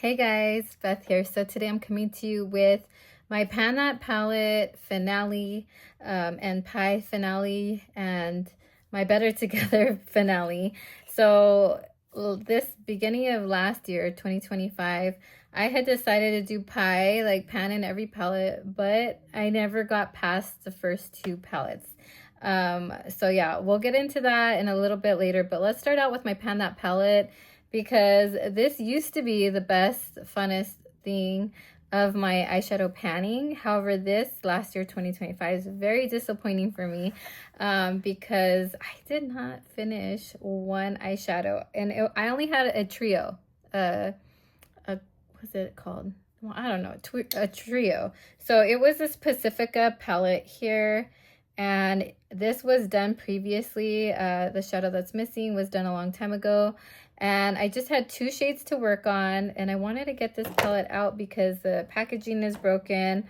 Hey guys, Beth here. So today I'm coming to you with my Pan palette finale and pie finale and my Better Together finale. So this beginning of last year, 2025, I had decided to do pie, like pan in every palette, but I never got past the first two palettes. So yeah, we'll get into that in a little bit later, but let's start out with my Pan That palette, because this used to be the best, funnest thing of my eyeshadow panning. However, this last year, 2025, is very disappointing for me because I did not finish one eyeshadow, and I only had a trio. What's it called? Well, I don't know, a trio. So it was this Pacifica palette here, and this was done previously. The shadow that's missing was done a long time ago, and I just had two shades to work on, and I wanted to get this palette out because the packaging is broken.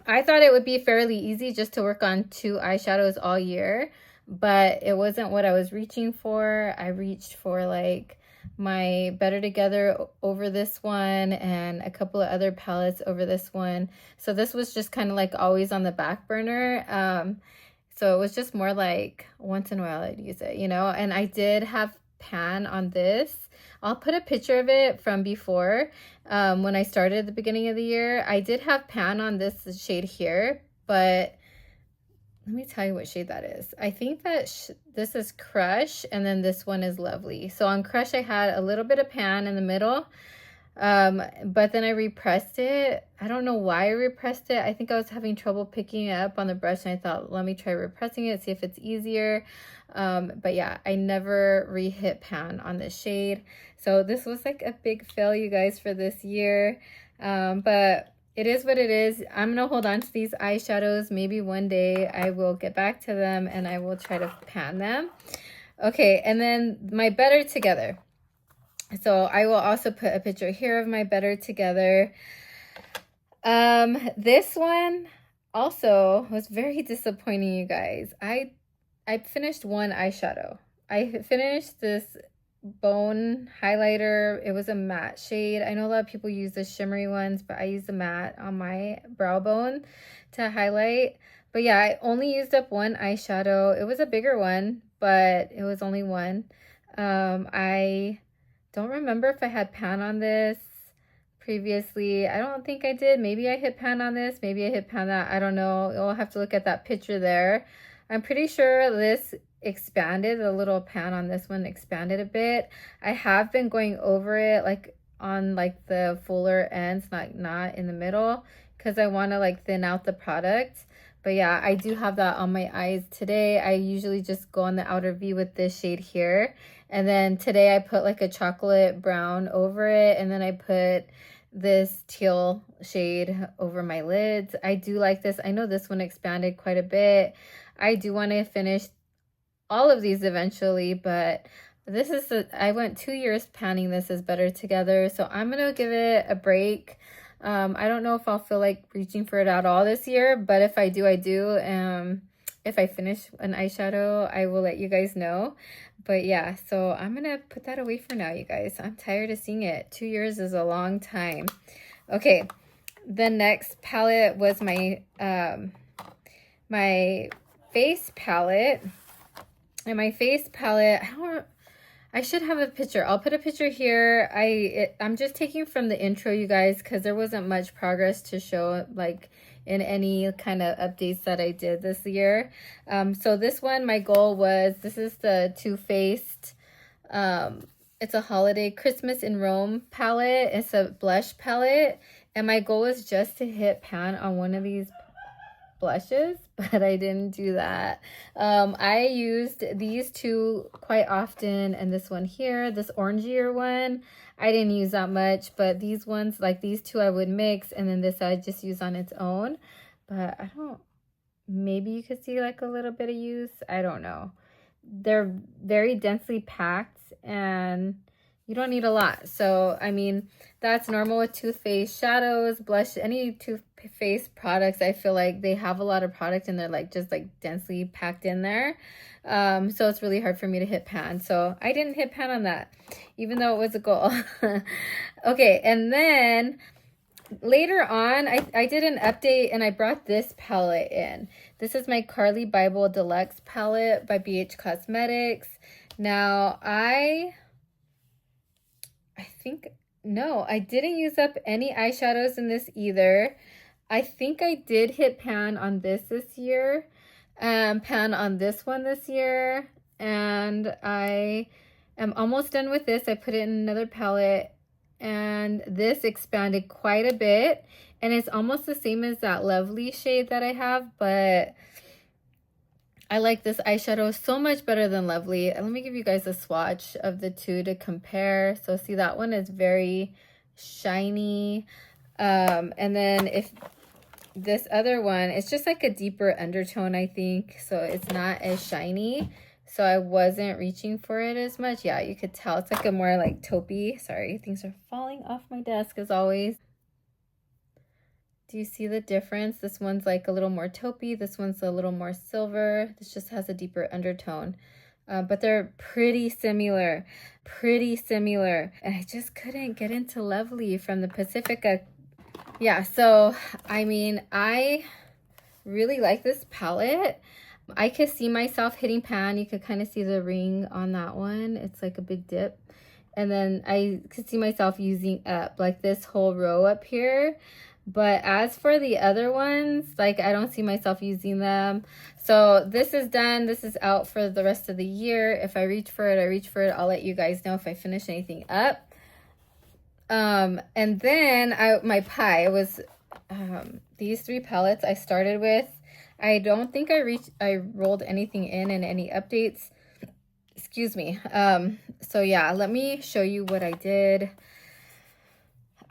I thought it would be fairly easy just to work on two eyeshadows all year, but it wasn't what I was reaching for. I reached for like my Better Together over this one and a couple of other palettes over this one. So this was just kind of like always on the back burner. So it was just more like once in a while I'd use it, you know. And I did have pan on this. I'll put a picture of it from before when I started at the beginning of the year. I did have pan on this shade here, but let me tell you what shade that is. I think that this is Crush, and then this one is Lovely. So on Crush, I had a little bit of pan in the middle, but then I repressed it. I don't know why I repressed it. I think I was having trouble picking it up on the brush, and I thought, let me try repressing it, see if it's easier. But yeah, I never re-hit pan on this shade. So this was like a big fail, you guys, for this year. But it is what it is. I'm gonna hold on to these eyeshadows. Maybe one day I will get back to them and I will try to pan them. Okay, and then my Better Together. So I will also put a picture here of my Better Together. This one also was very disappointing, you guys. I finished one eyeshadow. I finished this bone highlighter. It was a matte shade. I know a lot of people use the shimmery ones, but I use the matte on my brow bone to highlight. But yeah, I only used up one eyeshadow. It was a bigger one, but it was only one. I don't remember if I had pan on this previously. I don't think I did. Maybe I hit pan on this. Maybe I hit pan that. I don't know. You'll have to look at that picture there. I'm pretty sure this expanded, the little pan on this one expanded a bit. I have been going over it like on like the fuller ends, not in the middle, because I want to like thin out the product. But yeah, I do have that on my eyes today. I usually just go on the outer V with this shade here, and then today I put like a chocolate brown over it, and then I put this teal shade over my lids. I do like this. I know this one expanded quite a bit. I do want to finish all of these eventually, but this is I went 2 years panning this as Better Together, so I'm gonna give it a break. I don't know if I'll feel like reaching for it at all this year, but if I do, I do. If I finish an eyeshadow, I will let you guys know. But yeah, so I'm gonna put that away for now, you guys. I'm tired of seeing it. 2 years is a long time. Okay, the next palette was my my face palette. And my face palette, I should have a picture. I'll put a picture here. I'm just taking from the intro, you guys, because there wasn't much progress to show like in any kind of updates that I did this year. So this one, my goal was, this is the Too Faced, it's a holiday Christmas in Rome palette. It's a blush palette, and my goal was just to hit pan on one of these blushes, but I didn't do that. I used these two quite often, and this one here, this orangier one, I didn't use that much, but these ones, like these two, I would mix, and then this I just use on its own. But I don't, maybe you could see like a little bit of use. I don't know. They're very densely packed, and you don't need a lot. So, I mean, that's normal with Too Faced shadows, blush, any Too face products, I feel like they have a lot of product and they're like just like densely packed in there. So it's really hard for me to hit pan. So I didn't hit pan on that, even though it was a goal. Okay, and then later on, I did an update and I brought this palette in. This is my Carly Bible Deluxe palette by BH Cosmetics. Now, I think, no, I didn't use up any eyeshadows in this either. I think I did hit pan on this year, pan on this one this year, and I am almost done with this. I put it in another palette, and this expanded quite a bit, and it's almost the same as that Lovely shade that I have, but I like this eyeshadow so much better than Lovely. And let me give you guys a swatch of the two to compare. So see, that one is very shiny. And then if this other one, it's just like a deeper undertone, I think. So it's not as shiny. So I wasn't reaching for it as much. Yeah, you could tell it's like a more like taupey. Sorry, things are falling off my desk as always. Do you see the difference? This one's like a little more taupey. This one's a little more silver. This just has a deeper undertone. But they're pretty similar. And I just couldn't get into Lovely from the Pacifica. Yeah, so, I mean, I really like this palette. I could see myself hitting pan. You could kind of see the ring on that one. It's like a big dip. And then I could see myself using up like this whole row up here. But as for the other ones, like I don't see myself using them. So this is done. This is out for the rest of the year. If I reach for it, I reach for it. I'll let you guys know if I finish anything up. And then my pie was these three palettes I started with. I don't think I rolled anything in any updates. Excuse me. So yeah, let me show you what I did.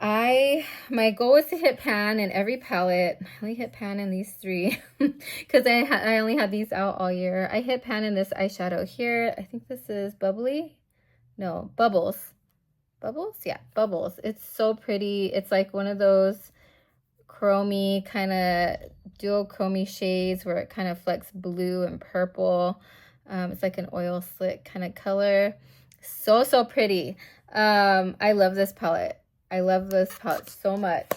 My goal was to hit pan in every palette. I only hit pan in these three because I only had these out all year. I hit pan in this eyeshadow here. I think this is Bubbly. No, Bubbles. Bubbles? Yeah, Bubbles. It's so pretty. It's like one of those chromy kind of duochrome shades where it kind of flecks blue and purple. It's like an oil slick kind of color. So pretty. I love this palette. I love this palette so much.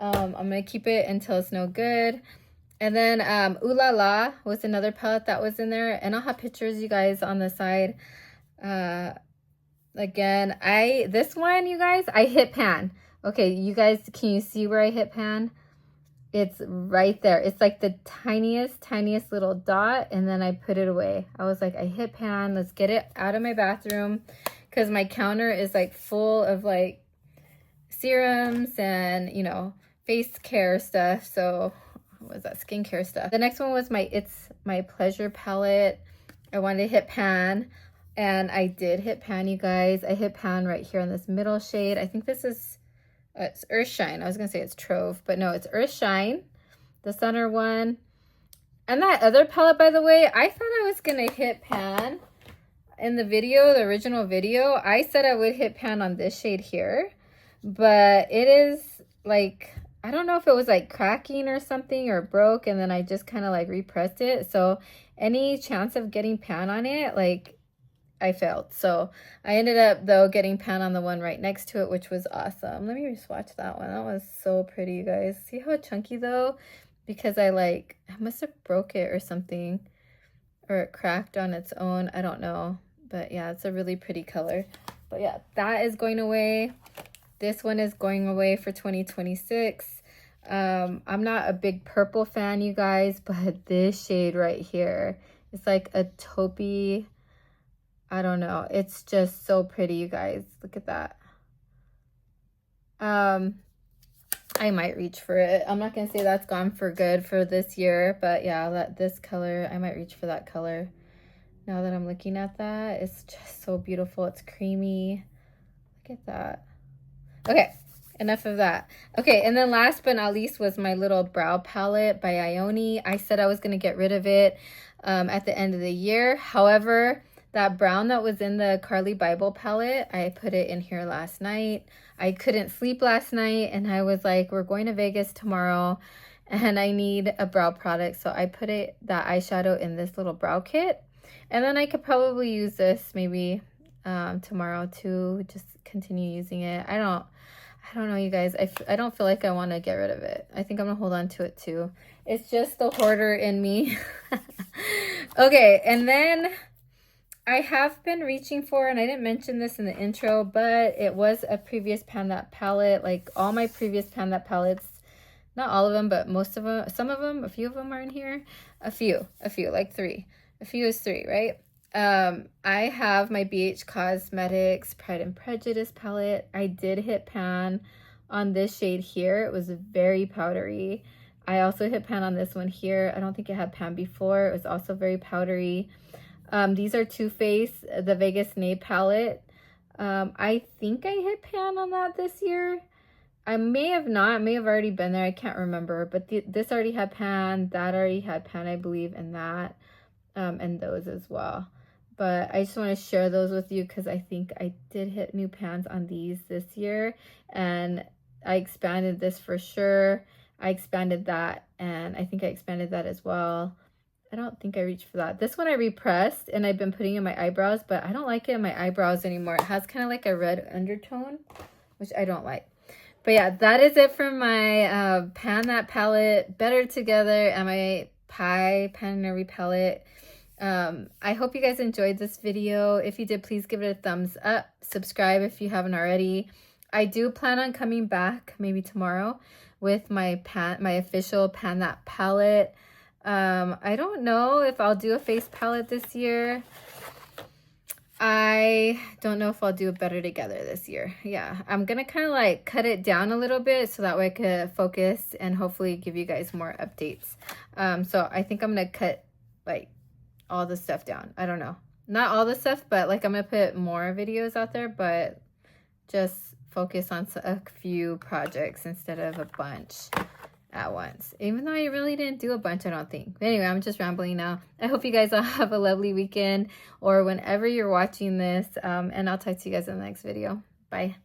I'm going to keep it until it's no good. And then Ooh La La was another palette that was in there. And I'll have pictures, you guys, on the side. Again, this one, you guys, I hit pan. Okay, you guys, can you see where I hit pan? It's right there. It's like the tiniest little dot. And then I put it away. I was like, I hit pan. Let's get it out of my bathroom. Because my counter is like full of like serums and, you know, face care stuff. So what was that? Skincare stuff. The next one was It's My Pleasure palette. I wanted to hit pan, and I did hit pan, you guys. I hit pan right here on this middle shade. I think this is it's Earth Shine. I was gonna say it's Trove, but no, it's Earth Shine, the center one. And that other palette, by the way, I thought I was gonna hit pan in the video, the original video. I said I would hit pan on this shade here. But it is like, I don't know if it was like cracking or something or broke, and then I just kind of like repressed it. So any chance of getting pan on it, like I failed. So I ended up though getting pan on the one right next to it, which was awesome. Let me swatch that one. That was so pretty, you guys. See how chunky though? Because I must have broke it or something, or it cracked on its own. I don't know. But yeah, it's a really pretty color. But yeah, that is going away. This one is going away for 2026. I'm not a big purple fan, you guys, but this shade right here, it's like a taupey, I don't know. It's just so pretty, you guys. Look at that. I might reach for it. I'm not going to say that's gone for good for this year, but yeah, this color, I might reach for that color. Now that I'm looking at that, it's just so beautiful. It's creamy. Look at that. Okay, enough of that. Okay, and then last but not least was my little brow palette by Ione. I said I was going to get rid of it at the end of the year. However, That brown that was in the Carly Bible palette, I put it in here last night. I couldn't sleep last night, and I was like, we're going to Vegas tomorrow, and I need a brow product. So I put that eyeshadow in this little brow kit. And then I could probably use this maybe tomorrow too, just continue using it. I don't know, you guys. I don't feel like I want to get rid of it. I think I'm gonna hold on to it too. It's just the hoarder in me. Okay, and then I have been reaching for, and I didn't mention this in the intro, but it was a previous Pan That palette. Like all my previous Pan That palettes, not all of them, but most of them, some of them, a few of them are in here. A few, like 3. A few is 3, right? I have my BH Cosmetics Pride and Prejudice palette. I did hit pan on this shade here. It was very powdery. I also hit pan on this one here. I don't think it had pan before. It was also very powdery. These are Too Faced, the Vegas Nay palette. I think I hit pan on that this year. I may have not. I may have already been there. I can't remember. But this already had pan. That already had pan, I believe, and that. And those as well. But I just want to share those with you because I think I did hit new pans on these this year. And I expanded this for sure. I expanded that, and I think I expanded that as well. I don't think I reached for that. This one I repressed, and I've been putting in my eyebrows, but I don't like it in my eyebrows anymore. It has kind of like a red undertone, which I don't like. But yeah, that is it for my Pan That palette, Better Together, and my Pie Pan palette. I hope you guys enjoyed this video. If you did, please give it a thumbs up. Subscribe if you haven't already. I do plan on coming back maybe tomorrow with my official Pan That palette. I don't know if I'll do a face palette this year. I don't know if I'll do it Better Together this year. Yeah, I'm gonna kind of like cut it down a little bit so that way I could focus and hopefully give you guys more updates. So I think I'm gonna cut like all the stuff down. I don't know, not all the stuff, but like I'm gonna put more videos out there, but just focus on a few projects instead of a bunch at once, even though I really didn't do a bunch, I don't think. But anyway, I'm just rambling now. I hope you guys all have a lovely weekend or whenever you're watching this, and I'll talk to you guys in the next video. Bye.